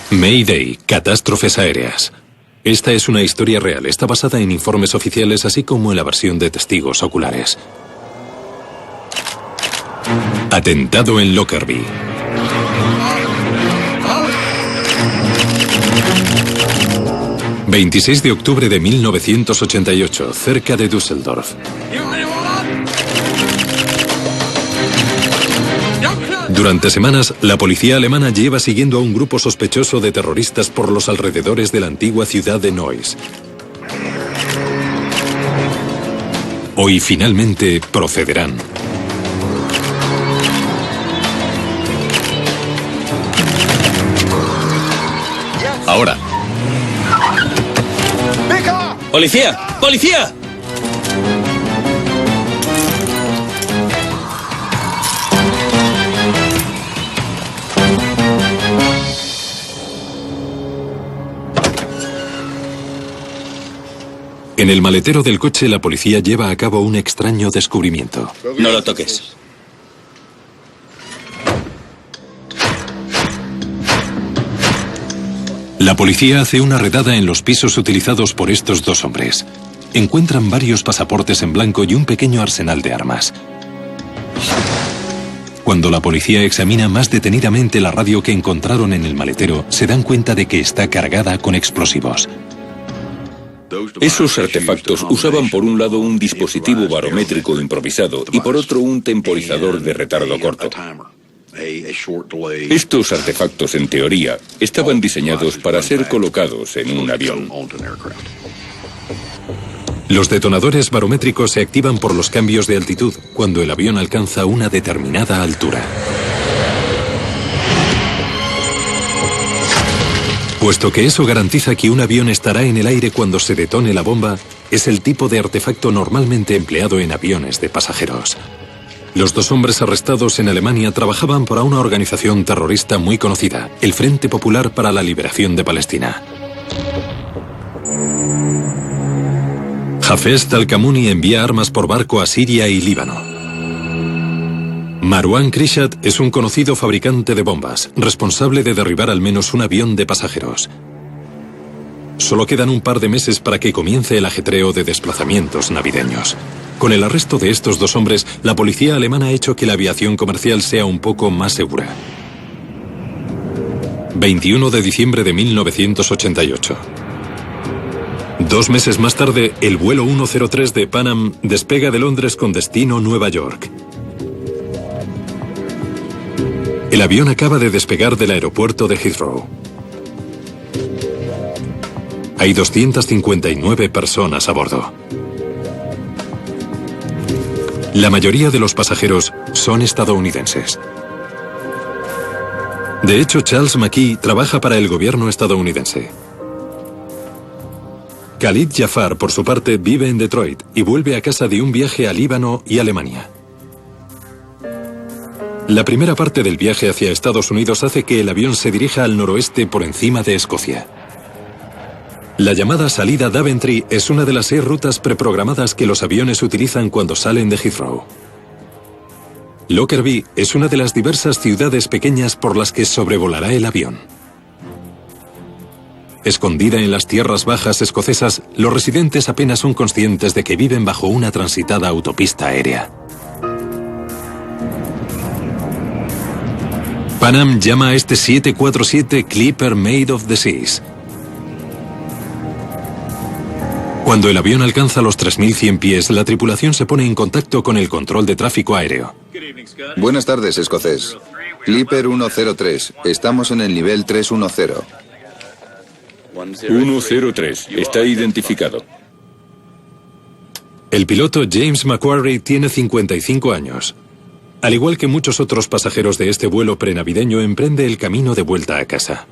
Mayday, catástrofes aéreas. Esta es una historia real, está basada en informes oficiales así como en la versión de testigos oculares. Atentado en Lockerbie. ...26 de octubre de 1988, cerca de Düsseldorf. Durante semanas, la policía alemana lleva siguiendo a un grupo sospechoso de terroristas por los alrededores de la antigua ciudad de Neuss. Hoy finalmente procederán. Ahora. ¡Policía! ¡Policía! En el maletero del coche, la policía lleva a cabo un extraño descubrimiento. No lo toques. La policía hace una redada en los pisos utilizados por estos dos hombres. Encuentran varios pasaportes en blanco y un pequeño arsenal de armas. Cuando la policía examina más detenidamente la radio que encontraron en el maletero, se dan cuenta de que está cargada con explosivos. Esos artefactos usaban por un lado un dispositivo barométrico improvisado y por otro un temporizador de retardo corto. Estos artefactos, en teoría, estaban diseñados para ser colocados en un avión. Los detonadores barométricos se activan por los cambios de altitud cuando el avión alcanza una determinada altura. Puesto que eso garantiza que un avión estará en el aire cuando se detone la bomba, es el tipo de artefacto normalmente empleado en aviones de pasajeros. Los dos hombres arrestados en Alemania trabajaban para una organización terrorista muy conocida, el Frente Popular para la Liberación de Palestina. Hafez al-Kamuni envía armas por barco a Siria y Líbano. Marwan Krishat es un conocido fabricante de bombas, responsable de derribar al menos un avión de pasajeros. Solo quedan un par de meses para que comience el ajetreo de desplazamientos navideños. Con el arresto de estos dos hombres, la policía alemana ha hecho que la aviación comercial sea un poco más segura. 21 de diciembre de 1988. 2 meses más tarde, el vuelo 103 de Pan Am despega de Londres con destino Nueva York. El avión acaba de despegar del aeropuerto de Heathrow. Hay 259 personas a bordo. La mayoría de los pasajeros son estadounidenses. De hecho, Charles McKee trabaja para el gobierno estadounidense. Khalid Jafar, por su parte, vive en Detroit y vuelve a casa de un viaje a Líbano y Alemania. La primera parte del viaje hacia Estados Unidos hace que el avión se dirija al noroeste por encima de Escocia. La llamada salida Daventry es una de las 6 rutas preprogramadas que los aviones utilizan cuando salen de Heathrow. Lockerbie es una de las diversas ciudades pequeñas por las que sobrevolará el avión. Escondida en las tierras bajas escocesas, los residentes apenas son conscientes de que viven bajo una transitada autopista aérea. Pan Am llama a este 747 Clipper Made of the Seas. Cuando el avión alcanza los 3.100 pies, la tripulación se pone en contacto con el control de tráfico aéreo. Buenas tardes, escocés. Clipper 103. Estamos en el nivel 310. 103. Está identificado. El piloto James Macquarie tiene 55 años. Al igual que muchos otros pasajeros de este vuelo prenavideño, emprende el camino de vuelta a casa.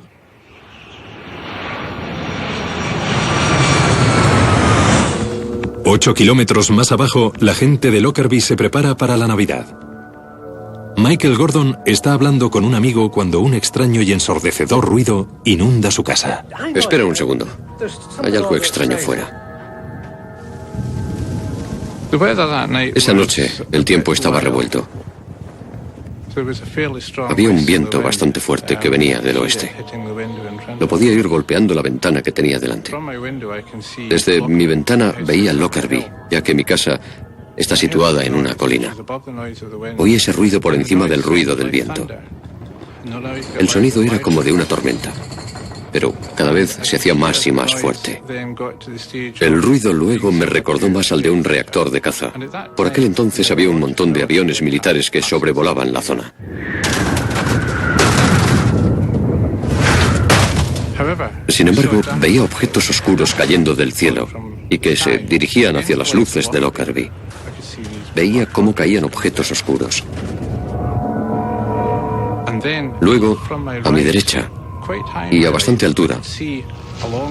Ocho kilómetros más abajo, la gente de Lockerbie se prepara para la Navidad. Michael Gordon está hablando con un amigo cuando un extraño y ensordecedor ruido inunda su casa. Espera un segundo. Hay algo extraño fuera. Esa noche el tiempo estaba revuelto. Había un viento bastante fuerte que venía del oeste. Lo podía ir golpeando la ventana que tenía delante. Desde mi ventana veía Lockerbie, ya que mi casa está situada en una colina. Oí ese ruido por encima del ruido del viento. El sonido era como de una tormenta, pero cada vez se hacía más y más fuerte. El ruido luego me recordó más al de un reactor de caza. Por aquel entonces había un montón de aviones militares que sobrevolaban la zona. Sin embargo, veía objetos oscuros cayendo del cielo y que se dirigían hacia las luces de Lockerbie. Veía cómo caían objetos oscuros. Luego, a mi derecha, y a bastante altura,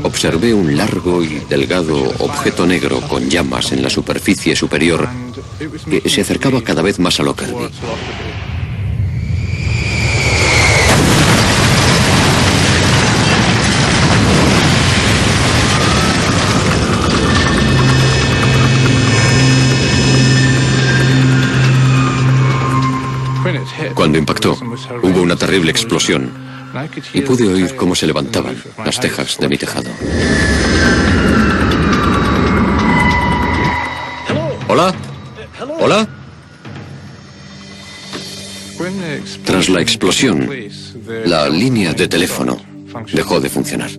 observé un largo y delgado objeto negro con llamas en la superficie superior que se acercaba cada vez más a Lockerbie. Cuando impactó, hubo una terrible explosión y pude oír cómo se levantaban las tejas de mi tejado. ¿Hola? ¿Hola? Tras la explosión, la línea de teléfono dejó de funcionar.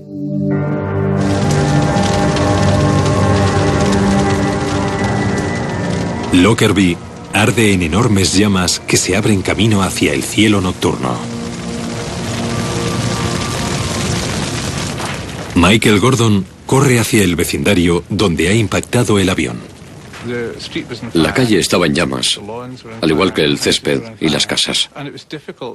Lockerbie arde en enormes llamas que se abren camino hacia el cielo nocturno. Michael Gordon corre hacia el vecindario donde ha impactado el avión. La calle estaba en llamas, al igual que el césped y las casas.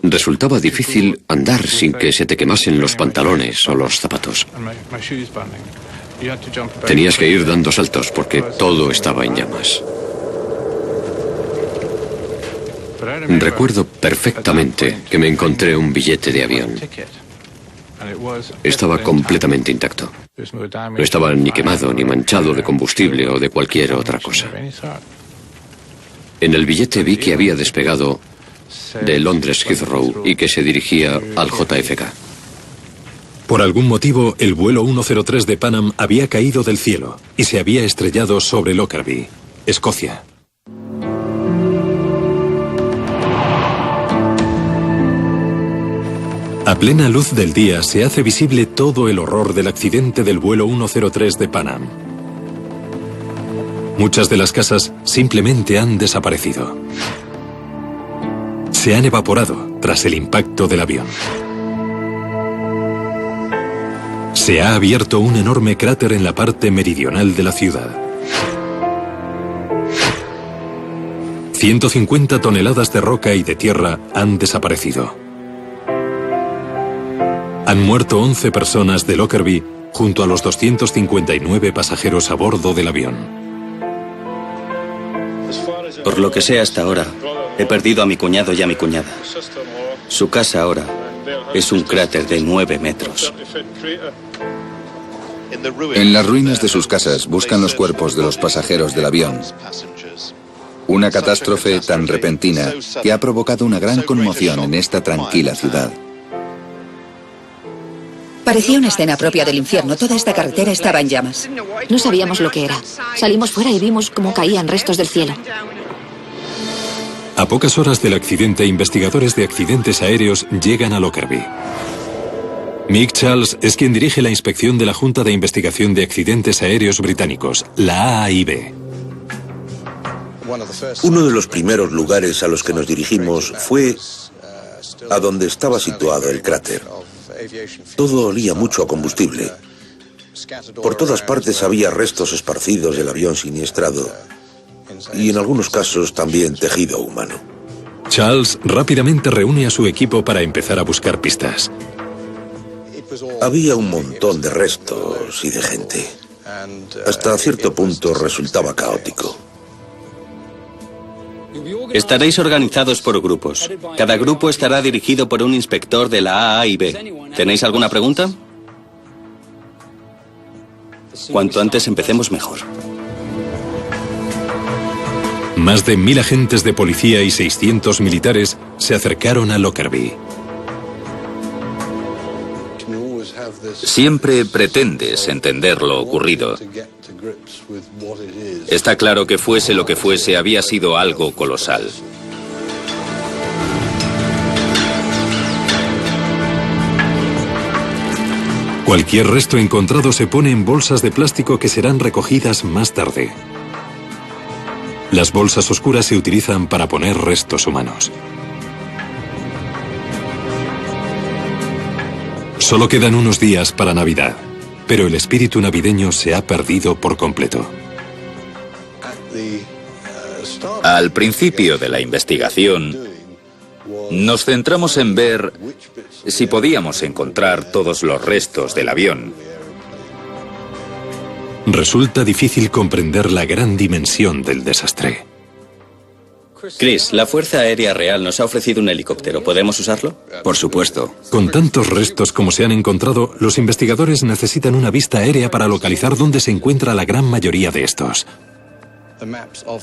Resultaba difícil andar sin que se te quemasen los pantalones o los zapatos. Tenías que ir dando saltos porque todo estaba en llamas. Recuerdo perfectamente que me encontré un billete de avión. Estaba completamente intacto. No estaba ni quemado ni manchado de combustible o de cualquier otra cosa. En el billete vi que había despegado de Londres Heathrow y que se dirigía al JFK. Por algún motivo, el vuelo 103 de Pan Am había caído del cielo y se había estrellado sobre Lockerbie, Escocia. A plena luz del día se hace visible todo el horror del accidente del vuelo 103 de Pan Am. Muchas de las casas simplemente han desaparecido. Se han evaporado tras el impacto del avión. Se ha abierto un enorme cráter en la parte meridional de la ciudad. 150 toneladas de roca y de tierra han desaparecido. Han muerto 11 personas de Lockerbie junto a los 259 pasajeros a bordo del avión. Por lo que sé hasta ahora, he perdido a mi cuñado y a mi cuñada. Su casa ahora es un cráter de 9 metros. En las ruinas de sus casas buscan los cuerpos de los pasajeros del avión. Una catástrofe tan repentina que ha provocado una gran conmoción en esta tranquila ciudad. Parecía una escena propia del infierno. Toda esta carretera estaba en llamas. No sabíamos lo que era. Salimos fuera y vimos cómo caían restos del cielo. A pocas horas del accidente, investigadores de accidentes aéreos llegan a Lockerbie. Mick Charles es quien dirige la inspección de la Junta de Investigación de Accidentes Aéreos Británicos, la AAIB. Uno de los primeros lugares a los que nos dirigimos fue a donde estaba situado el cráter. Todo olía mucho a combustible. Por todas partes había restos esparcidos del avión siniestrado y en algunos casos también tejido humano. Charles rápidamente reúne a su equipo para empezar a buscar pistas. Había un montón de restos y de gente. Hasta cierto punto resultaba caótico. Estaréis organizados por grupos. Cada grupo estará dirigido por un inspector de la AAIB. ¿Tenéis alguna pregunta? Cuanto antes empecemos, mejor. Más de 1000 agentes de policía y 600 militares se acercaron a Lockerbie. Siempre pretendes entender lo ocurrido. Está claro que fuese lo que fuese, había sido algo colosal. Cualquier resto encontrado se pone en bolsas de plástico que serán recogidas más tarde. Las bolsas oscuras se utilizan para poner restos humanos. Solo quedan unos días para Navidad, pero el espíritu navideño se ha perdido por completo. Al principio de la investigación, nos centramos en ver si podíamos encontrar todos los restos del avión. Resulta difícil comprender la gran dimensión del desastre. Chris, la Fuerza Aérea Real nos ha ofrecido un helicóptero. ¿Podemos usarlo? Por supuesto. Con tantos restos como se han encontrado, los investigadores necesitan una vista aérea para localizar dónde se encuentra la gran mayoría de estos.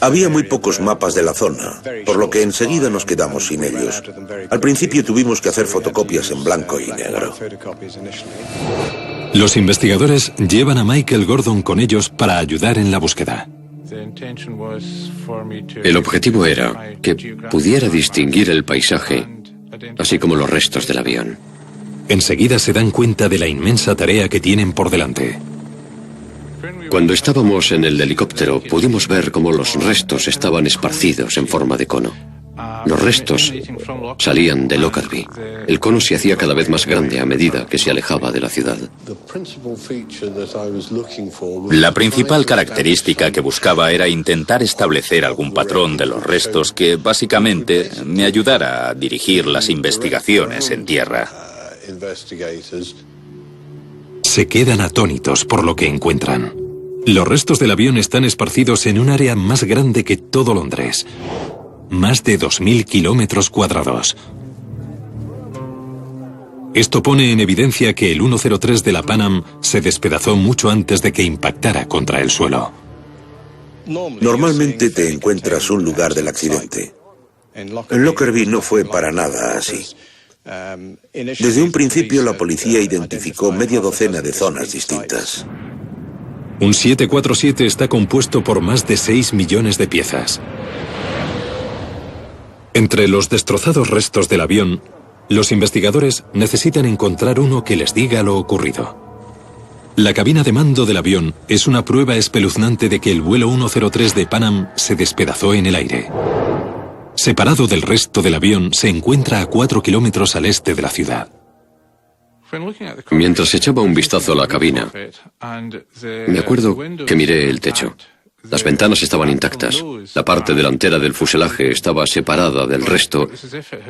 Había muy pocos mapas de la zona, por lo que enseguida nos quedamos sin ellos. Al principio tuvimos que hacer fotocopias en blanco y negro. Los investigadores llevan a Michael Gordon con ellos para ayudar en la búsqueda. El objetivo era que pudiera distinguir el paisaje, así como los restos del avión. Enseguida se dan cuenta de la inmensa tarea que tienen por delante. Cuando estábamos en el helicóptero, pudimos ver cómo los restos estaban esparcidos en forma de cono. Los restos salían de Lockerbie. El cono se hacía cada vez más grande a medida que se alejaba de la ciudad. La principal característica que buscaba era intentar establecer algún patrón de los restos que básicamente me ayudara a dirigir las investigaciones en tierra. Se quedan atónitos por lo que encuentran. Los restos del avión están esparcidos en un área más grande que todo Londres. Más de 2000 kilómetros cuadrados. Esto pone en evidencia que el 103 de la Pan Am se despedazó mucho antes de que impactara contra el suelo. Normalmente te encuentras un lugar del accidente. En Lockerbie no fue para nada así. Desde un principio la policía identificó media docena de zonas distintas. Un 747 está compuesto por más de 6 millones de piezas. Entre los destrozados restos del avión, los investigadores necesitan encontrar uno que les diga lo ocurrido. La cabina de mando del avión es una prueba espeluznante de que el vuelo 103 de Pan Am se despedazó en el aire. Separado del resto del avión, se encuentra a 4 kilómetros al este de la ciudad. Mientras echaba un vistazo a la cabina, me acuerdo que miré el techo. Las ventanas estaban intactas. La parte delantera del fuselaje estaba separada del resto,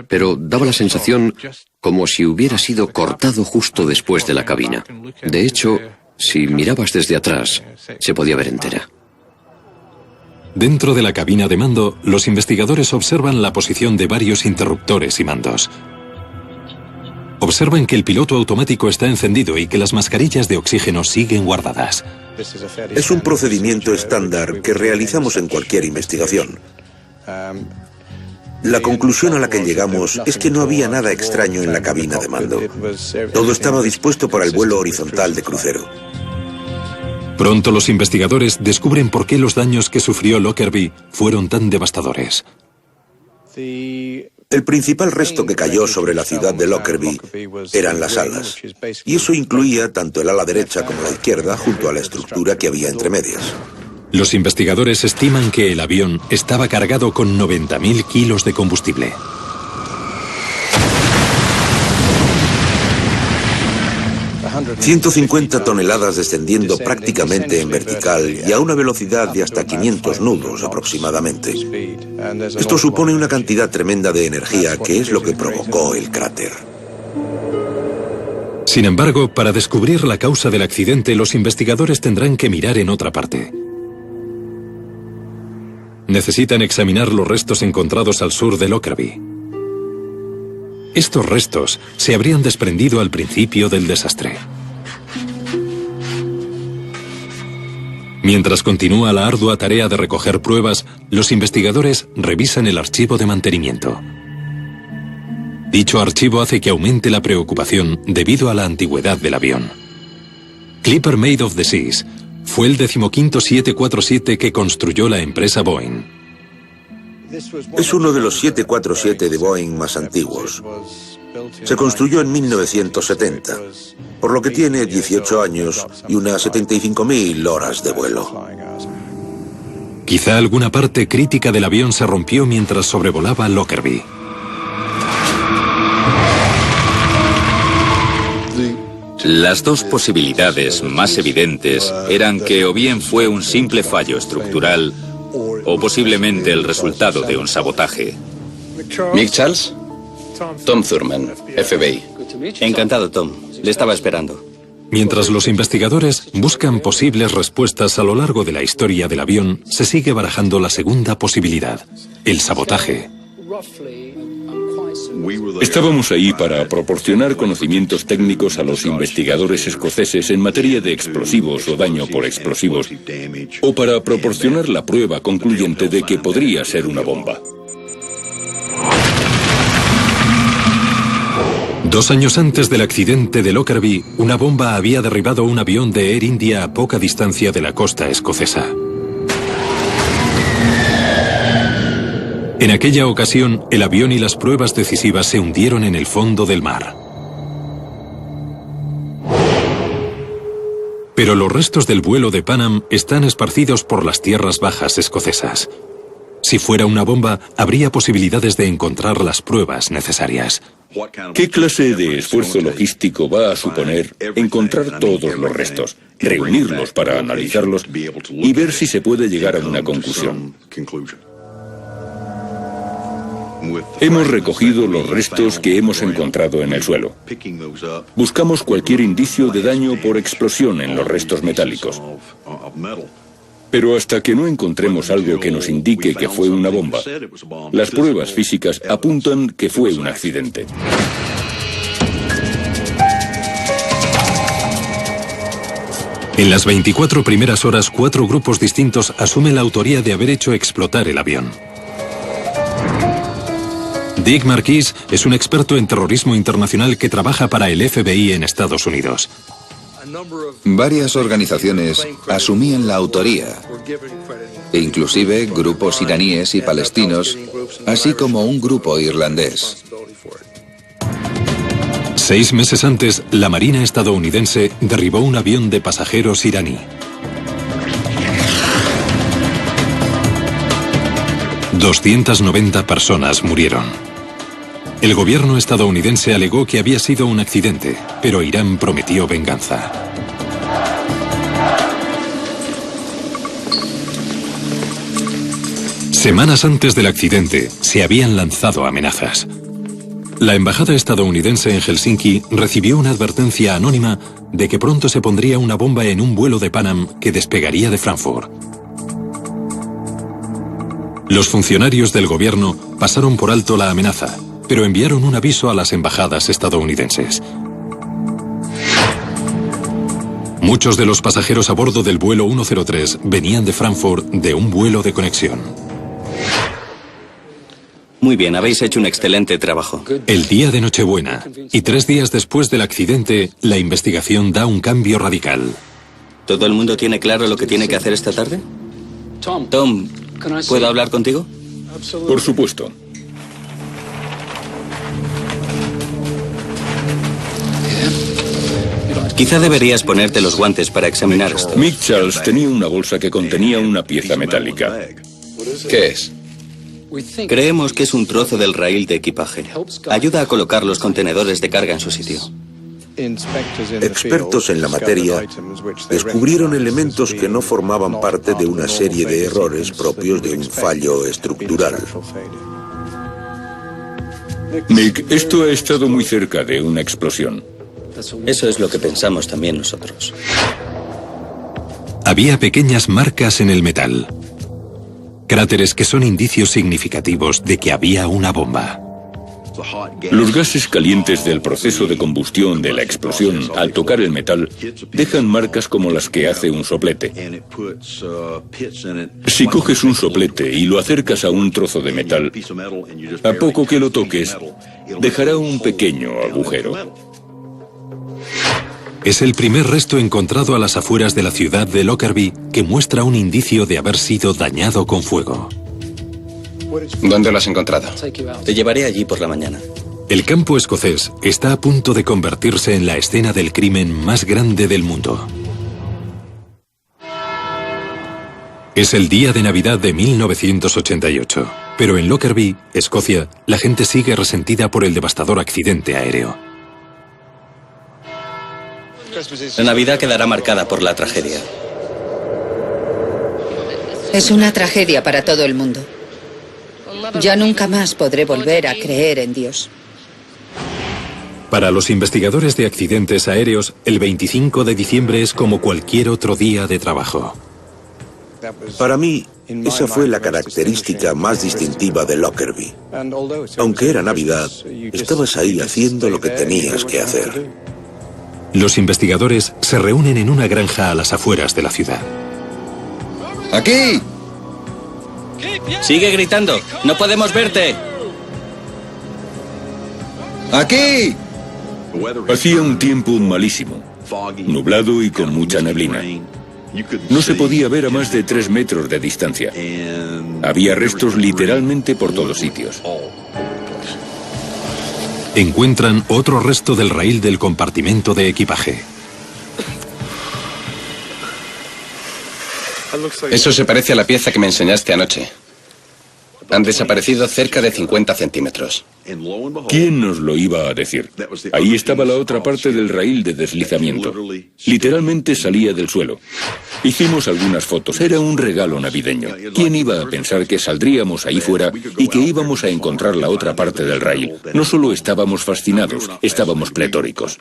pero daba la sensación como si hubiera sido cortado justo después de la cabina. De hecho, si mirabas desde atrás, se podía ver entera. Dentro de la cabina de mando, los investigadores observan la posición de varios interruptores y mandos. Observan que el piloto automático está encendido y que las mascarillas de oxígeno siguen guardadas. Es un procedimiento estándar que realizamos en cualquier investigación. La conclusión a la que llegamos es que no había nada extraño en la cabina de mando. Todo estaba dispuesto para el vuelo horizontal de crucero. Pronto los investigadores descubren por qué los daños que sufrió Lockerbie fueron tan devastadores. El principal resto que cayó sobre la ciudad de Lockerbie eran las alas, y eso incluía tanto el ala derecha como la izquierda junto a la estructura que había entre medias. Los investigadores estiman que el avión estaba cargado con 90.000 kilos de combustible. ...150 toneladas descendiendo prácticamente en vertical y a una velocidad de hasta 500 nudos aproximadamente. Esto supone una cantidad tremenda de energía que es lo que provocó el cráter. Sin embargo, para descubrir la causa del accidente, los investigadores tendrán que mirar en otra parte. Necesitan examinar los restos encontrados al sur de Lockerbie. Estos restos se habrían desprendido al principio del desastre. Mientras continúa la ardua tarea de recoger pruebas, los investigadores revisan el archivo de mantenimiento. Dicho archivo hace que aumente la preocupación debido a la antigüedad del avión. Clipper Made of the Seas fue el 15º 747 que construyó la empresa Boeing. Es uno de los 747 de Boeing más antiguos. Se construyó en 1970, por lo que tiene 18 años y unas 75.000 horas de vuelo. Quizá alguna parte crítica del avión se rompió mientras sobrevolaba Lockerbie. Las dos posibilidades más evidentes eran que o bien fue un simple fallo estructural o posiblemente el resultado de un sabotaje. Mick Charles, Tom Thurman, FBI. Encantado, Tom. Le estaba esperando. Mientras los investigadores buscan posibles respuestas a lo largo de la historia del avión, se sigue barajando la segunda posibilidad, el sabotaje. Estábamos ahí para proporcionar conocimientos técnicos a los investigadores escoceses en materia de explosivos o daño por explosivos, o para proporcionar la prueba concluyente de que podría ser una bomba. 2 años antes del accidente de Lockerbie, una bomba había derribado un avión de Air India a poca distancia de la costa escocesa. En aquella ocasión, el avión y las pruebas decisivas se hundieron en el fondo del mar. Pero los restos del vuelo de Pan Am están esparcidos por las tierras bajas escocesas. Si fuera una bomba, habría posibilidades de encontrar las pruebas necesarias. ¿Qué clase de esfuerzo logístico va a suponer encontrar todos los restos, reunirlos para analizarlos y ver si se puede llegar a una conclusión? Hemos recogido los restos que hemos encontrado en el suelo. Buscamos cualquier indicio de daño por explosión en los restos metálicos. Pero hasta que no encontremos algo que nos indique que fue una bomba, las pruebas físicas apuntan que fue un accidente. En las 24 primeras horas, 4 grupos distintos asumen la autoría de haber hecho explotar el avión. Dick Marquis es un experto en terrorismo internacional que trabaja para el FBI en Estados Unidos. Varias organizaciones asumían la autoría, e inclusive grupos iraníes y palestinos, así como un grupo irlandés. 6 meses antes, la Marina estadounidense derribó un avión de pasajeros iraní. 290 personas murieron. El gobierno estadounidense alegó que había sido un accidente, pero Irán prometió venganza. Semanas antes del accidente, se habían lanzado amenazas. La embajada estadounidense en Helsinki recibió una advertencia anónima de que pronto se pondría una bomba en un vuelo de Pan Am que despegaría de Frankfurt. Los funcionarios del gobierno pasaron por alto la amenaza, pero enviaron un aviso a las embajadas estadounidenses. Muchos de los pasajeros a bordo del vuelo 103 venían de Frankfurt de un vuelo de conexión. Muy bien, habéis hecho un excelente trabajo. El día de Nochebuena, y 3 días después del accidente, la investigación da un cambio radical. ¿Todo el mundo tiene claro lo que tiene que hacer esta tarde? Tom, ¿puedo hablar contigo? Por supuesto. Quizá deberías ponerte los guantes para examinar esto. Mick Charles tenía una bolsa que contenía una pieza metálica. ¿Qué es? Creemos que es un trozo del raíl de equipaje. Ayuda a colocar los contenedores de carga en su sitio. Expertos en la materia descubrieron elementos que no formaban parte de una serie de errores propios de un fallo estructural. Mick, esto ha estado muy cerca de una explosión. Eso es lo que pensamos también nosotros. Había pequeñas marcas en el metal. Cráteres que son indicios significativos de que había una bomba. Los gases calientes del proceso de combustión de la explosión al tocar el metal dejan marcas como las que hace un soplete. Si coges un soplete y lo acercas a un trozo de metal, a poco que lo toques, dejará un pequeño agujero. Es el primer resto encontrado a las afueras de la ciudad de Lockerbie que muestra un indicio de haber sido dañado con fuego. ¿Dónde lo has encontrado? Te llevaré allí por la mañana. El campo escocés está a punto de convertirse en la escena del crimen más grande del mundo. Es el día de Navidad de 1988, pero en Lockerbie, Escocia, la gente sigue resentida por el devastador accidente aéreo. La Navidad quedará marcada por la tragedia. Es una tragedia para todo el mundo. Ya nunca más podré volver a creer en Dios. Para los investigadores de accidentes aéreos, el 25 de diciembre es como cualquier otro día de trabajo. Para mí, esa fue la característica más distintiva de Lockerbie. Aunque era Navidad, estabas ahí haciendo lo que tenías que hacer. Los investigadores se reúnen en una granja a las afueras de la ciudad. ¡Aquí! ¡Sigue gritando! ¡No podemos verte! ¡Aquí! Hacía un tiempo malísimo, nublado y con mucha neblina. No se podía ver a más de 3 metros de distancia. Había restos literalmente por todos sitios. Encuentran otro resto del raíl del compartimento de equipaje. Eso se parece a la pieza que me enseñaste anoche. Han desaparecido cerca de 50 centímetros. ¿Quién nos lo iba a decir? Ahí estaba la otra parte del raíl de deslizamiento. Literalmente salía del suelo. Hicimos algunas fotos. Era un regalo navideño. ¿Quién iba a pensar que saldríamos ahí fuera y que íbamos a encontrar la otra parte del raíl? No solo estábamos fascinados, estábamos pletóricos.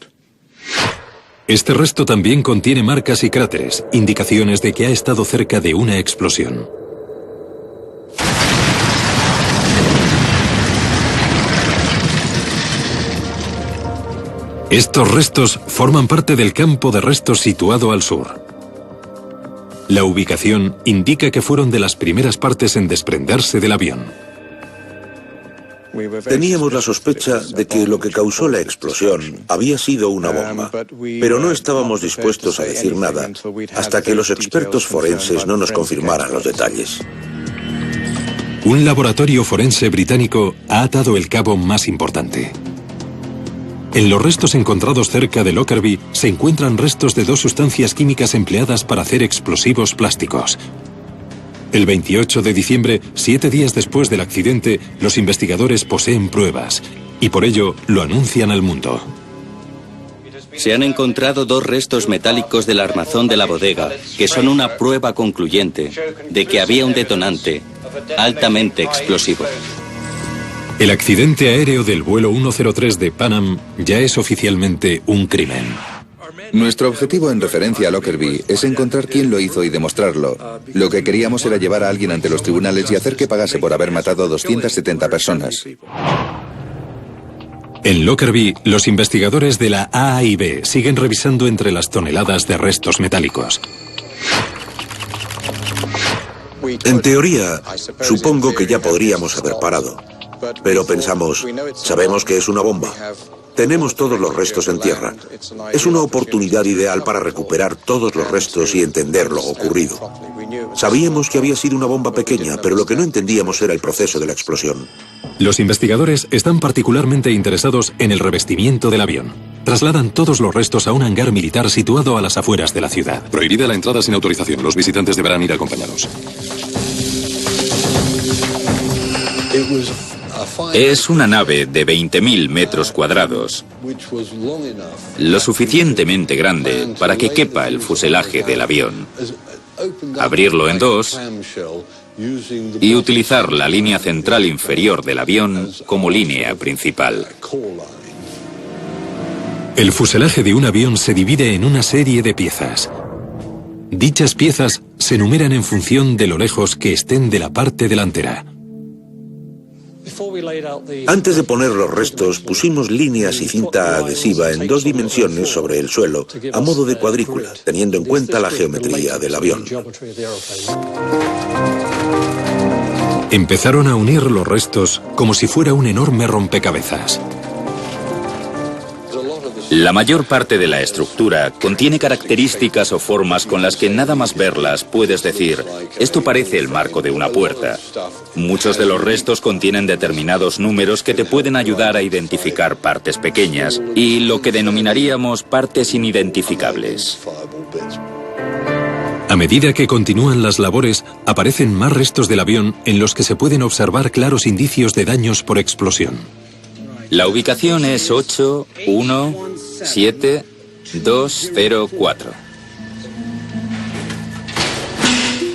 Este resto también contiene marcas y cráteres, indicaciones de que ha estado cerca de una explosión. Estos restos forman parte del campo de restos situado al sur. La ubicación indica que fueron de las primeras partes en desprenderse del avión. Teníamos la sospecha de que lo que causó la explosión había sido una bomba, pero no estábamos dispuestos a decir nada hasta que los expertos forenses no nos confirmaran los detalles. Un laboratorio forense británico ha atado el cabo más importante. En los restos encontrados cerca de Lockerbie se encuentran restos de 2 sustancias químicas empleadas para hacer explosivos plásticos. El 28 de diciembre, 7 días después del accidente, los investigadores poseen pruebas y por ello lo anuncian al mundo. Se han encontrado 2 restos metálicos del armazón de la bodega, que son una prueba concluyente de que había un detonante altamente explosivo. El accidente aéreo del vuelo 103 de Pan Am ya es oficialmente un crimen. Nuestro objetivo en referencia a Lockerbie es encontrar quién lo hizo y demostrarlo. Lo que queríamos era llevar a alguien ante los tribunales y hacer que pagase por haber matado a 270 personas. En Lockerbie, los investigadores de la AAIB siguen revisando entre las toneladas de restos metálicos. En teoría, supongo que ya podríamos haber parado. Pero pensamos, sabemos que es una bomba. Tenemos todos los restos en tierra. Es una oportunidad ideal para recuperar todos los restos y entender lo ocurrido. Sabíamos que había sido una bomba pequeña, pero lo que no entendíamos era el proceso de la explosión. Los investigadores están particularmente interesados en el revestimiento del avión. Trasladan todos los restos a un hangar militar situado a las afueras de la ciudad. Prohibida la entrada sin autorización. Los visitantes deberán ir acompañados. Es una nave de 20.000 metros cuadrados, lo suficientemente grande para que quepa el fuselaje del avión. Abrirlo en 2 y utilizar la línea central inferior del avión como línea principal. El fuselaje de un avión se divide en una serie de piezas. Dichas piezas se numeran en función de lo lejos que estén de la parte delantera. Antes de poner los restos, pusimos líneas y cinta adhesiva en 2 dimensiones sobre el suelo, a modo de cuadrícula, teniendo en cuenta la geometría del avión. Empezaron a unir los restos como si fuera un enorme rompecabezas. La mayor parte de la estructura contiene características o formas con las que nada más verlas puedes decir, esto parece el marco de una puerta. Muchos de los restos contienen determinados números que te pueden ayudar a identificar partes pequeñas y lo que denominaríamos partes inidentificables. A medida que continúan las labores, aparecen más restos del avión en los que se pueden observar claros indicios de daños por explosión. La ubicación es 817-204.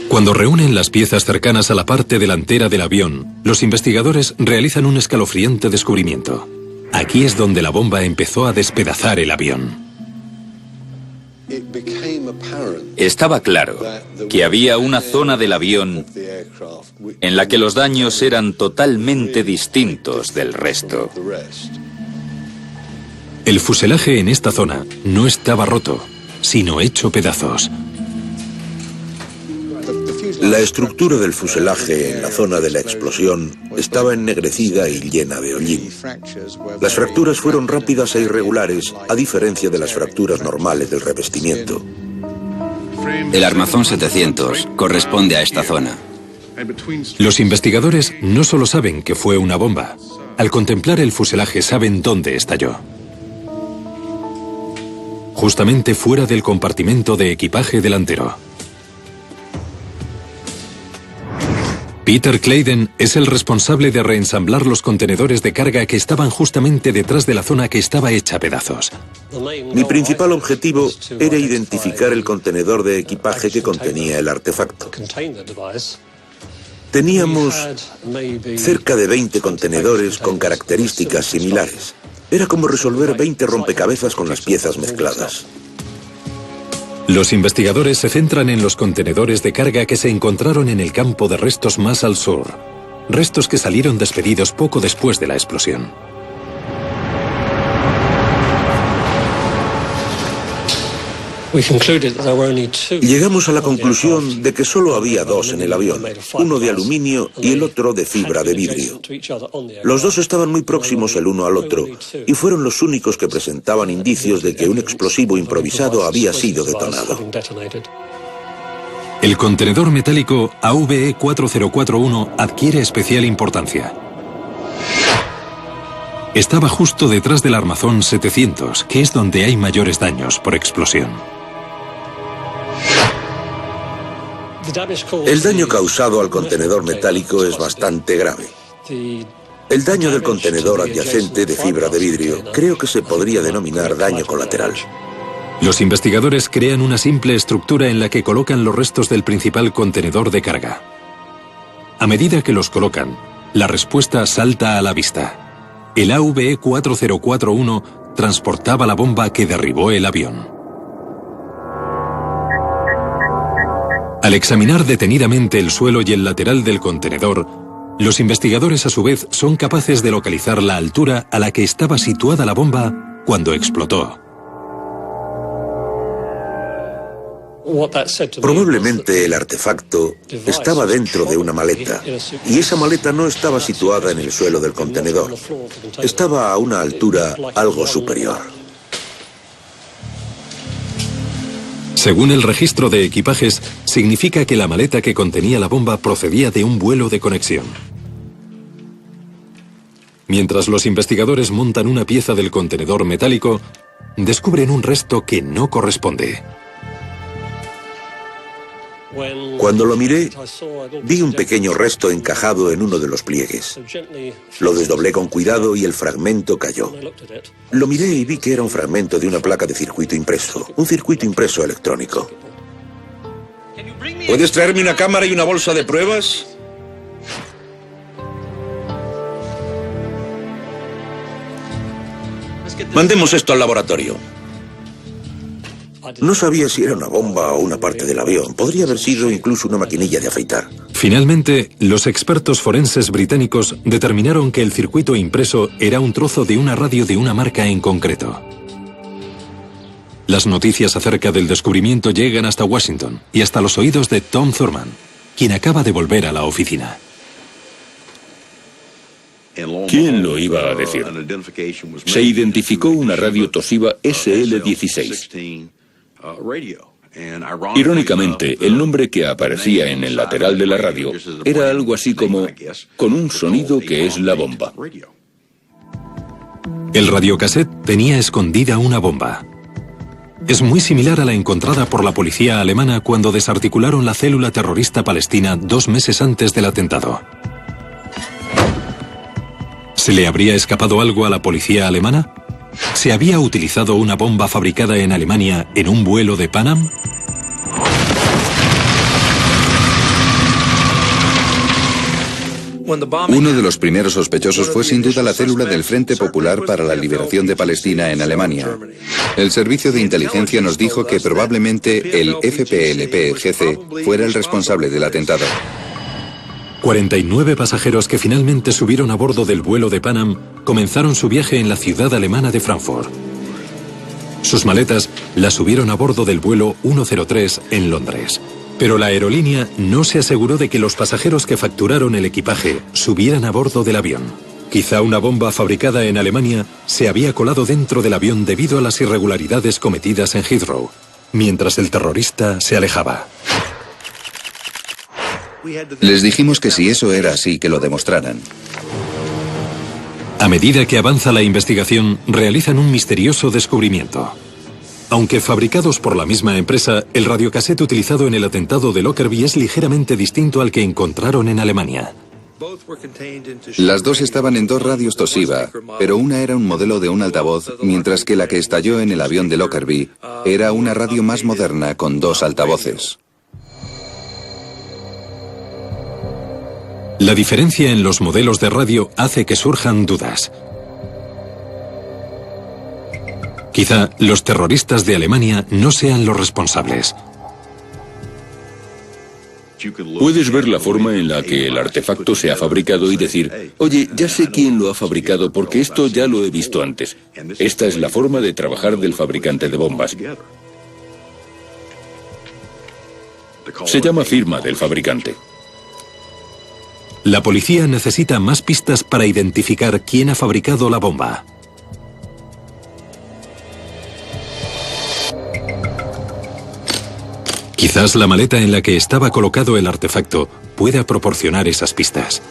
Cuando reúnen las piezas cercanas a la parte delantera del avión, los investigadores realizan un escalofriante descubrimiento. Aquí es donde la bomba empezó a despedazar el avión. Estaba claro que había una zona del avión en la que los daños eran totalmente distintos del resto. El fuselaje en esta zona no estaba roto, sino hecho pedazos. La estructura del fuselaje en la zona de la explosión estaba ennegrecida y llena de hollín. Las fracturas fueron rápidas e irregulares, a diferencia de las fracturas normales del revestimiento. El armazón 700 corresponde a esta zona. Los investigadores no solo saben que fue una bomba, al contemplar el fuselaje saben dónde estalló. Justamente fuera del compartimento de equipaje delantero. Peter Clayden es el responsable de reensamblar los contenedores de carga que estaban justamente detrás de la zona que estaba hecha a pedazos. Mi principal objetivo era identificar el contenedor de equipaje que contenía el artefacto. Teníamos cerca de 20 contenedores con características similares. Era como resolver 20 rompecabezas con las piezas mezcladas. Los investigadores se centran en los contenedores de carga que se encontraron en el campo de restos más al sur, restos que salieron despedidos poco después de la explosión. Llegamos a la conclusión de que solo había 2 en el avión, uno de aluminio y el otro de fibra de vidrio. Los 2 estaban muy próximos el uno al otro y fueron los únicos que presentaban indicios de que un explosivo improvisado había sido detonado. El contenedor metálico AVE 4041 adquiere especial importancia. Estaba justo detrás del armazón 700, que es donde hay mayores daños por explosión. El daño causado al contenedor metálico es bastante grave. El daño del contenedor adyacente de fibra de vidrio creo que se podría denominar daño colateral. Los investigadores crean una simple estructura en la que colocan los restos del principal contenedor de carga. A medida que los colocan, la respuesta salta a la vista. El AVE 4041 transportaba la bomba que derribó el avión. Al examinar detenidamente el suelo y el lateral del contenedor, los investigadores a su vez son capaces de localizar la altura a la que estaba situada la bomba cuando explotó. Probablemente el artefacto estaba dentro de una maleta, y esa maleta no estaba situada en el suelo del contenedor. Estaba a una altura algo superior. Según el registro de equipajes, significa que la maleta que contenía la bomba procedía de un vuelo de conexión. Mientras los investigadores montan una pieza del contenedor metálico, descubren un resto que no corresponde. Cuando lo miré, vi un pequeño resto encajado en uno de los pliegues. Lo desdoblé con cuidado y el fragmento cayó. Lo miré y vi que era un fragmento de una placa de circuito impreso, un circuito impreso electrónico. ¿Puedes traerme una cámara y una bolsa de pruebas? Mandemos esto al laboratorio. No sabía si era una bomba o una parte del avión. Podría haber sido incluso una maquinilla de afeitar. Finalmente, los expertos forenses británicos determinaron que el circuito impreso era un trozo de una radio de una marca en concreto. Las noticias acerca del descubrimiento llegan hasta Washington y hasta los oídos de Tom Thurman, quien acaba de volver a la oficina. ¿Quién lo iba a decir? Se identificó una radio Toshiba SL16. Irónicamente, el nombre que aparecía en el lateral de la radio era algo así como con un sonido que es la bomba. El radiocassette tenía escondida una bomba. Es muy similar a la encontrada por la policía alemana cuando desarticularon la célula terrorista palestina 2 meses antes del atentado. ¿Se le habría escapado algo a la policía alemana? ¿Se había utilizado una bomba fabricada en Alemania en un vuelo de Pan Am? Uno de los primeros sospechosos fue sin duda la célula del Frente Popular para la Liberación de Palestina en Alemania. El servicio de inteligencia nos dijo que probablemente el FPLP-GC fuera el responsable del atentado. 49 pasajeros que finalmente subieron a bordo del vuelo de Pan Am comenzaron su viaje en la ciudad alemana de Frankfurt. Sus maletas las subieron a bordo del vuelo 103 en Londres. Pero la aerolínea no se aseguró de que los pasajeros que facturaron el equipaje subieran a bordo del avión. Quizá una bomba fabricada en Alemania se había colado dentro del avión debido a las irregularidades cometidas en Heathrow, mientras el terrorista se alejaba. Les dijimos que si eso era así, que lo demostraran. A medida que avanza la investigación, realizan un misterioso descubrimiento. Aunque fabricados por la misma empresa, el radiocassette utilizado en el atentado de Lockerbie es ligeramente distinto al que encontraron en Alemania. Las dos estaban en 2 radios Toshiba, pero una era un modelo de un altavoz, mientras que la que estalló en el avión de Lockerbie era una radio más moderna con 2 altavoces. La diferencia en los modelos de radio hace que surjan dudas. Quizá los terroristas de Alemania no sean los responsables. Puedes ver la forma en la que el artefacto se ha fabricado y decir, oye, ya sé quién lo ha fabricado porque esto ya lo he visto antes. Esta es la forma de trabajar del fabricante de bombas. Se llama firma del fabricante. La policía necesita más pistas para identificar quién ha fabricado la bomba. Quizás la maleta en la que estaba colocado el artefacto pueda proporcionar esas pistas.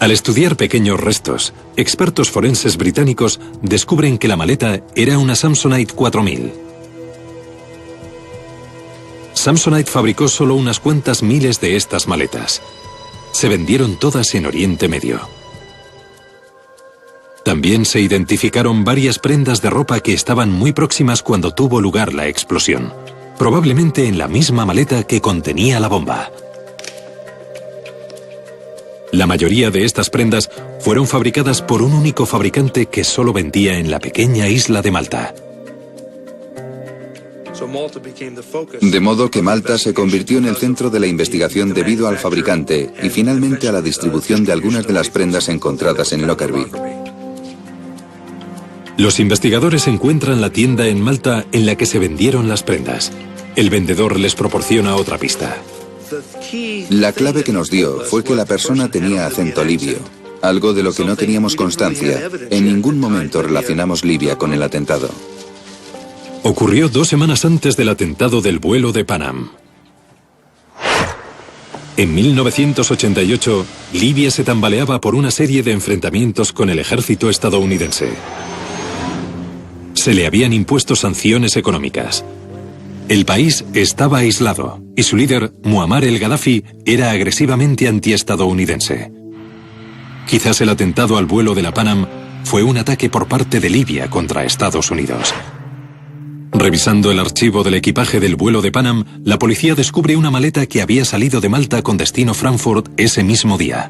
Al estudiar pequeños restos, expertos forenses británicos descubren que la maleta era una Samsonite 4000. Samsonite fabricó solo unas cuantas miles de estas maletas. Se vendieron todas en Oriente Medio. También se identificaron varias prendas de ropa que estaban muy próximas cuando tuvo lugar la explosión, probablemente en la misma maleta que contenía la bomba. La mayoría de estas prendas fueron fabricadas por un único fabricante que solo vendía en la pequeña isla de Malta. De modo que Malta se convirtió en el centro de la investigación debido al fabricante y finalmente a la distribución de algunas de las prendas encontradas en Lockerbie. Los investigadores encuentran la tienda en Malta en la que se vendieron las prendas. El vendedor les proporciona otra pista. La clave que nos dio fue que la persona tenía acento libio, algo de lo que no teníamos constancia. En ningún momento relacionamos Libia con el atentado. Ocurrió 2 semanas antes del atentado del vuelo de Pan Am. En 1988, Libia se tambaleaba por una serie de enfrentamientos con el ejército estadounidense. Se le habían impuesto sanciones económicas. El país estaba aislado y su líder, Muammar el-Gaddafi, era agresivamente antiestadounidense. Quizás el atentado al vuelo de la Pan Am fue un ataque por parte de Libia contra Estados Unidos. Revisando el archivo del equipaje del vuelo de Pan Am, la policía descubre una maleta que había salido de Malta con destino Frankfurt ese mismo día.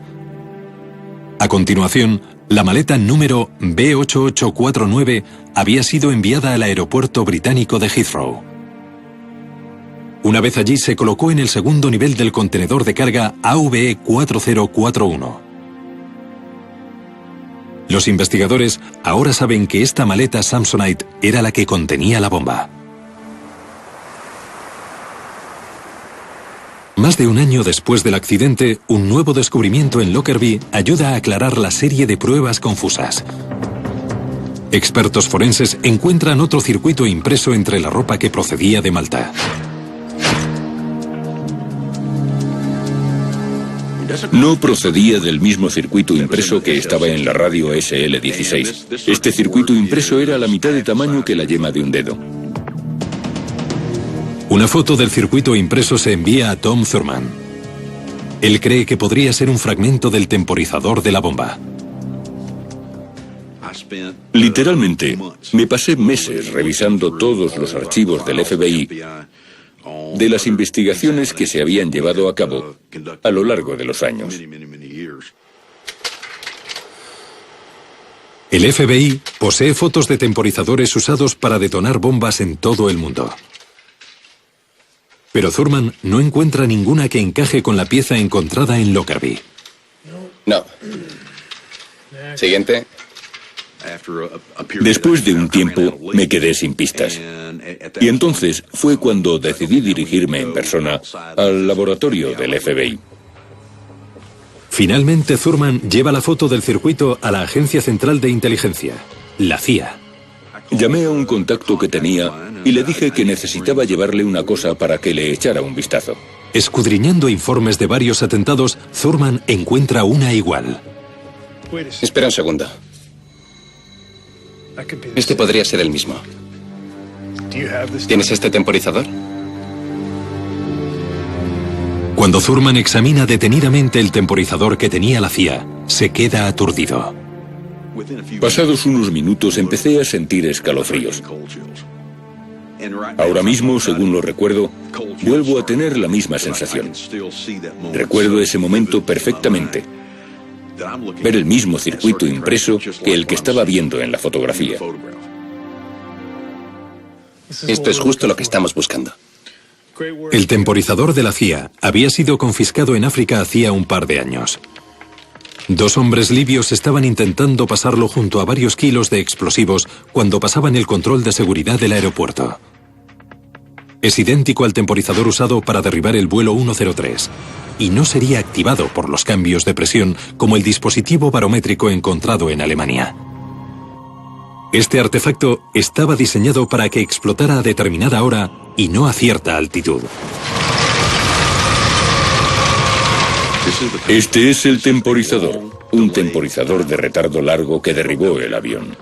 A continuación, la maleta número B8849 había sido enviada al aeropuerto británico de Heathrow. Una vez allí se colocó en el segundo nivel del contenedor de carga AVE 4041. Los investigadores ahora saben que esta maleta Samsonite era la que contenía la bomba. Más de un año después del accidente, un nuevo descubrimiento en Lockerbie ayuda a aclarar la serie de pruebas confusas. Expertos forenses encuentran otro circuito impreso entre la ropa que procedía de Malta. No procedía del mismo circuito impreso que estaba en la radio SL-16. Este circuito impreso era a la mitad de tamaño que la yema de un dedo. Una foto del circuito impreso se envía a Tom Thurman. Él cree que podría ser un fragmento del temporizador de la bomba. Literalmente, me pasé meses revisando todos los archivos del FBI de las investigaciones que se habían llevado a cabo a lo largo de los años. El FBI posee fotos de temporizadores usados para detonar bombas en todo el mundo. Pero Thurman no encuentra ninguna que encaje con la pieza encontrada en Lockerbie. No. Siguiente. Después de un tiempo me quedé sin pistas. Y entonces fue cuando decidí dirigirme en persona al laboratorio del FBI. Finalmente Thurman lleva la foto del circuito a la Agencia Central de Inteligencia, la CIA. Llamé a un contacto que tenía y le dije que necesitaba llevarle una cosa para que le echara un vistazo. Escudriñando informes de varios atentados, Thurman encuentra una igual. Espera un segundo. Este podría ser el mismo. ¿Tienes este temporizador? Cuando Thurman examina detenidamente el temporizador que tenía la CIA, se queda aturdido. Pasados unos minutos empecé a sentir escalofríos. Ahora mismo, según lo recuerdo, vuelvo a tener la misma sensación. Recuerdo ese momento perfectamente. Ver el mismo circuito impreso que el que estaba viendo en la fotografía. Esto es justo lo que estamos buscando. El temporizador de la CIA había sido confiscado en África hacía un par de años. 2 hombres libios estaban intentando pasarlo junto a varios kilos de explosivos cuando pasaban el control de seguridad del aeropuerto. Es idéntico al temporizador usado para derribar el vuelo 103, y no sería activado por los cambios de presión como el dispositivo barométrico encontrado en Alemania. Este artefacto estaba diseñado para que explotara a determinada hora y no a cierta altitud. Este es el temporizador, un temporizador de retardo largo que derribó el avión.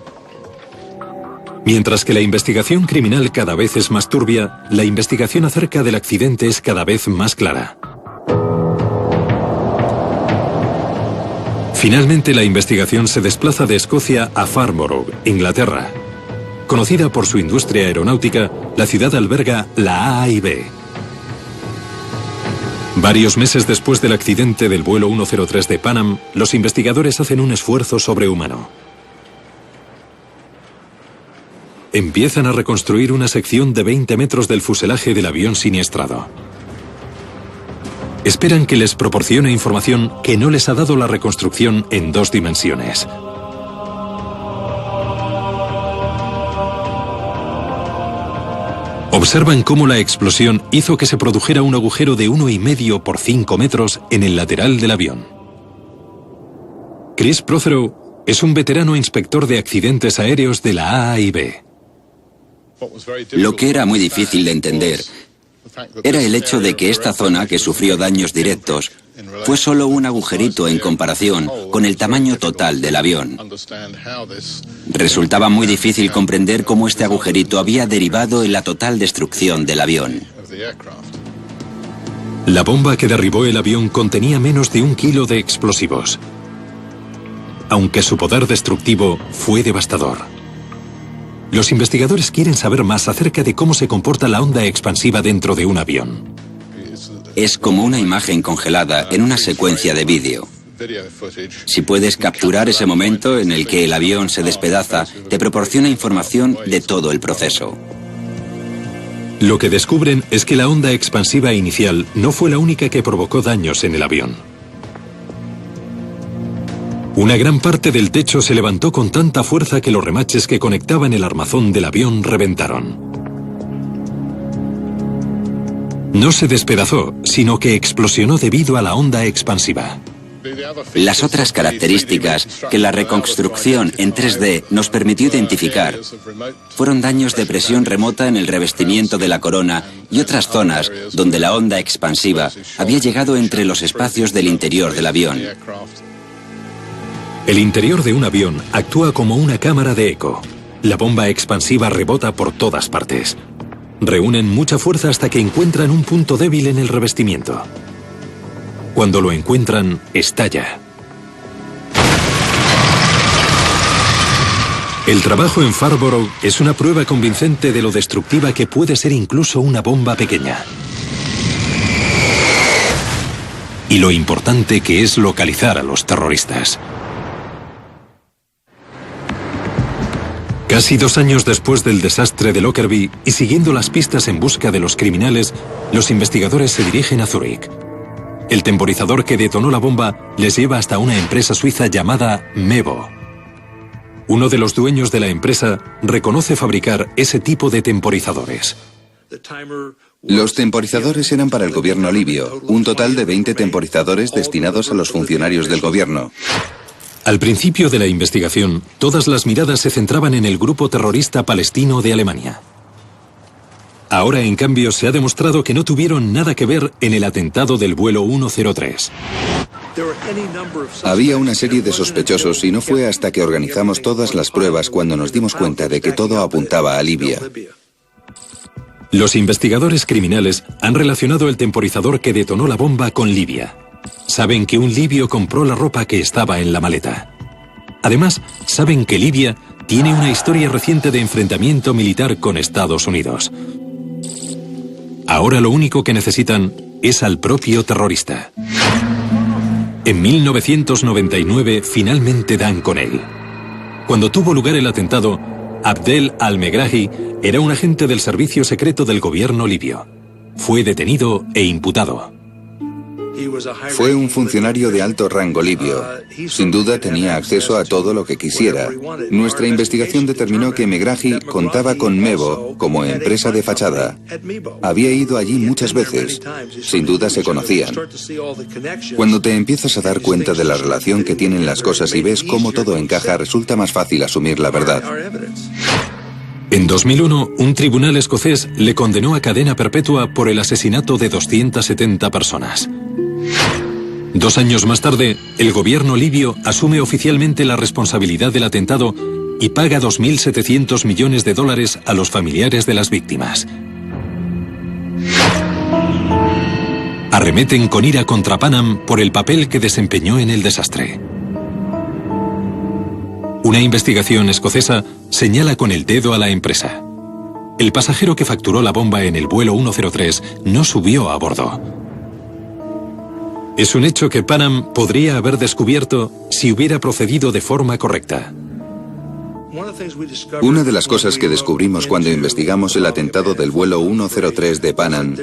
Mientras que la investigación criminal cada vez es más turbia, la investigación acerca del accidente es cada vez más clara. Finalmente, la investigación se desplaza de Escocia a Farnborough, Inglaterra. Conocida por su industria aeronáutica, la ciudad alberga la AIB. Varios meses después del accidente del vuelo 103 de Pan Am, los investigadores hacen un esfuerzo sobrehumano. Empiezan a reconstruir una sección de 20 metros del fuselaje del avión siniestrado. Esperan que les proporcione información que no les ha dado la reconstrucción en 2 dimensiones. Observan cómo la explosión hizo que se produjera un agujero de 1,5 por 5 metros en el lateral del avión. Chris Prothero es un veterano inspector de accidentes aéreos de la AIB. Lo que era muy difícil de entender era el hecho de que esta zona, que sufrió daños directos, fue solo un agujerito en comparación con el tamaño total del avión. Resultaba muy difícil comprender cómo este agujerito había derivado en la total destrucción del avión. La bomba que derribó el avión contenía menos de 1 kilo de explosivos, aunque su poder destructivo fue devastador. Los investigadores quieren saber más acerca de cómo se comporta la onda expansiva dentro de un avión. Es como una imagen congelada en una secuencia de vídeo. Si puedes capturar ese momento en el que el avión se despedaza, te proporciona información de todo el proceso. Lo que descubren es que la onda expansiva inicial no fue la única que provocó daños en el avión. Una gran parte del techo se levantó con tanta fuerza que los remaches que conectaban el armazón del avión reventaron. No se despedazó, sino que explosionó debido a la onda expansiva. Las otras características que la reconstrucción en 3D nos permitió identificar fueron daños de presión remota en el revestimiento de la corona y otras zonas donde la onda expansiva había llegado entre los espacios del interior del avión. El interior de un avión actúa como una cámara de eco. La bomba expansiva rebota por todas partes. Reúnen mucha fuerza hasta que encuentran un punto débil en el revestimiento. Cuando lo encuentran, estalla. El trabajo en Farnborough es una prueba convincente de lo destructiva que puede ser incluso una bomba pequeña. Y lo importante que es localizar a los terroristas. Casi 2 años después del desastre de Lockerbie y siguiendo las pistas en busca de los criminales, los investigadores se dirigen a Zúrich. El temporizador que detonó la bomba les lleva hasta una empresa suiza llamada Mevo. Uno de los dueños de la empresa reconoce fabricar ese tipo de temporizadores. Los temporizadores eran para el gobierno libio, un total de 20 temporizadores destinados a los funcionarios del gobierno. Al principio de la investigación, todas las miradas se centraban en el grupo terrorista palestino de Alemania. Ahora, en cambio, se ha demostrado que no tuvieron nada que ver en el atentado del vuelo 103. Había una serie de sospechosos y no fue hasta que organizamos todas las pruebas cuando nos dimos cuenta de que todo apuntaba a Libia. Los investigadores criminales han relacionado el temporizador que detonó la bomba con Libia. Saben que un libio compró la ropa que estaba en la maleta. Además, saben que Libia tiene una historia reciente de enfrentamiento militar con Estados Unidos. Ahora lo único que necesitan es al propio terrorista. En 1999 finalmente dan con él. Cuando tuvo lugar el atentado, Abdel al-Megrahi era un agente del servicio secreto del gobierno libio. Fue detenido e imputado. Fue un funcionario de alto rango libio. Sin duda tenía acceso a todo lo que quisiera. Nuestra investigación determinó que Megrahi contaba con Mevo como empresa de fachada. Había ido allí muchas veces. Sin duda se conocían. Cuando te empiezas a dar cuenta de la relación que tienen las cosas y ves cómo todo encaja, resulta más fácil asumir la verdad. En 2001, un tribunal escocés le condenó a cadena perpetua por el asesinato de 270 personas. 2 años más tarde, el gobierno libio asume oficialmente la responsabilidad del atentado y paga $2.700 millones a los familiares de las víctimas. Arremeten con ira contra Pan por el papel que desempeñó en el desastre. Una investigación escocesa señala con el dedo a la empresa. El pasajero que facturó la bomba en el vuelo 103 no subió a bordo. Es un hecho que Pan Am podría haber descubierto si hubiera procedido de forma correcta. Una de las cosas que descubrimos cuando investigamos el atentado del vuelo 103 de Pan Am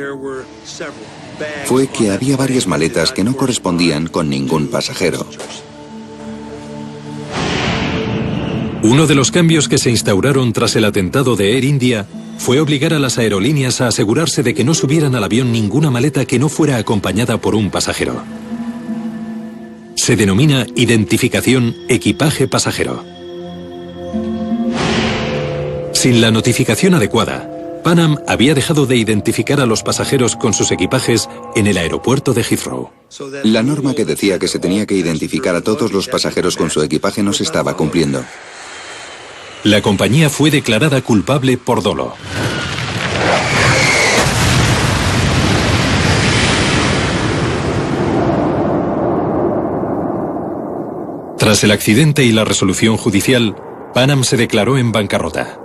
fue que había varias maletas que no correspondían con ningún pasajero. Uno de los cambios que se instauraron tras el atentado de Air India fue obligar a las aerolíneas a asegurarse de que no subieran al avión ninguna maleta que no fuera acompañada por un pasajero. Se denomina identificación equipaje pasajero. Sin la notificación adecuada, Pan Am había dejado de identificar a los pasajeros con sus equipajes en el aeropuerto de Heathrow. La norma que decía que se tenía que identificar a todos los pasajeros con su equipaje no se estaba cumpliendo. La compañía fue declarada culpable por dolo. Tras el accidente y la resolución judicial, Pan Am se declaró en bancarrota.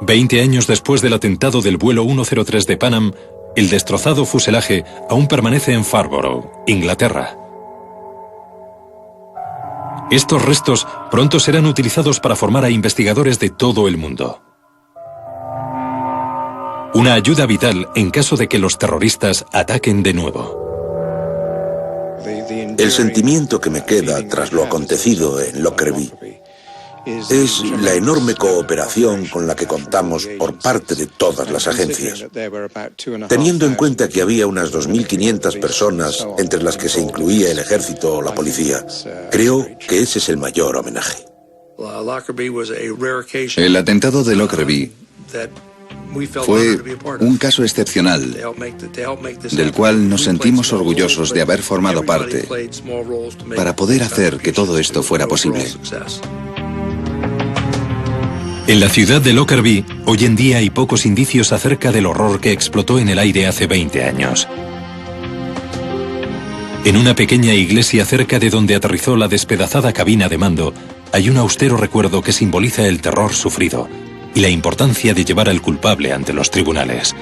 20 años después del atentado del vuelo 103 de Pan Am, el destrozado fuselaje aún permanece en Farnborough, Inglaterra. Estos restos pronto serán utilizados para formar a investigadores de todo el mundo. Una ayuda vital en caso de que los terroristas ataquen de nuevo. El sentimiento que me queda tras lo acontecido en Lockerbie es la enorme cooperación con la que contamos por parte de todas las agencias. Teniendo en cuenta que había unas 2.500 personas, entre las que se incluía el ejército o la policía, creo que ese es el mayor homenaje. El atentado de Lockerbie fue un caso excepcional, del cual nos sentimos orgullosos de haber formado parte para poder hacer que todo esto fuera posible. En la ciudad de Lockerbie, hoy en día hay pocos indicios acerca del horror que explotó en el aire hace 20 años. En una pequeña iglesia cerca de donde aterrizó la despedazada cabina de mando, hay un austero recuerdo que simboliza el terror sufrido y la importancia de llevar al culpable ante los tribunales.